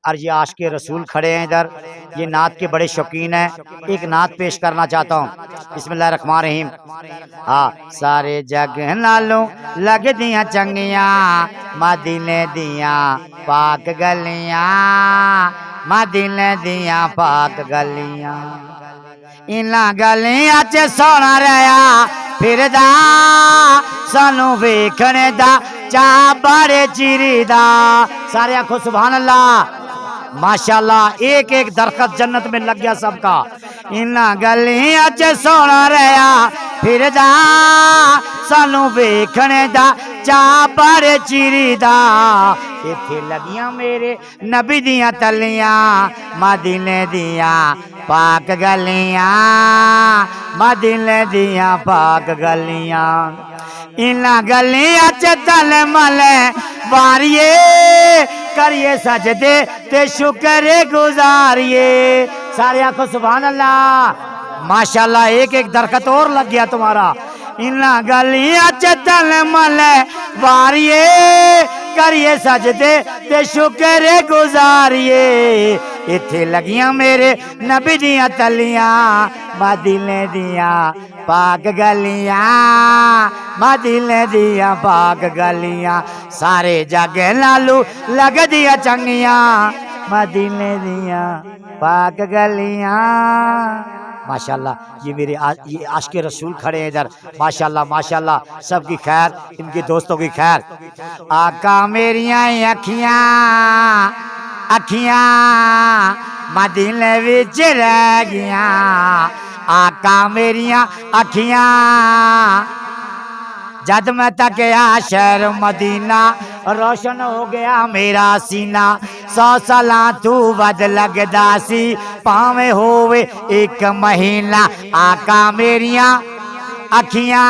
اور یہ عاشق رسول کھڑے ہیں ادھر، یہ نعت کے بڑے شوقین ہیں، ایک نعت پیش کرنا چاہتا ہوں۔ بسم اللہ الرحمن الرحیم۔ ہاں، سارے جگ نالوں لگ دیاں چنگیاں، مدینے دیاں پاک گلیاں، مدینے دیاں پاک گلیاں، انہاں گلیاں چ سونا رہیا پھردا، سانو ویکھنے دا چاہ بڑے چیری دا۔ سارے آنکھو سبحان اللہ، ماشاءاللہ، ایک ایک درخت جنت میں لگ گیا سب کا۔ انہاں گلیاں چ سونا رہیا پھردا، سانو ویکھنے دا چاہ بڑے چیری دا، ایتھے لگیاں میرے نبی دیاں تلیاں، مدینے دیاں پاک گلیاں، مدینے دیاں پاک گلیاں، انہاں گلیاں چ تل ملے واریے، کریے سجدے تے شکر گزاریے۔ سارے آنکھو سبحان اللہ، ماشاءاللہ، ایک ایک درخت اور لگ گیا تمہارا۔ انہاں گلیاں چ تل ملے واریے، کریے سجدے تے شکر گزاریے، ایتھے لگیاں میرے نبی دیاں تلیاں، مدینے دیاں پاک گلیاں، مدینے دیاں پاک گلیاں، سارے جگ نالو لگ دیاں چنگیاں، مدینے دیاں پاک گلیاں۔ ماشاءاللہ، یہ میرے یہ عاشق رسول کھڑے ہیں ادھر، ماشاءاللہ ماشاءاللہ، سب کی خیر، ان کے دوستوں کی خیر۔ آقا میریاں اکھیاں اکھیاں مدینے وچ رہ گیاں، آقا میریاں اکھیاں، جد میں تکیا شہر مدینہ روشن ہو گیا میرا سینہ، 100 سالاں تو ود لگدا سی پاویں ہووے ایک مہینہ، آقا میریاں اکھیاں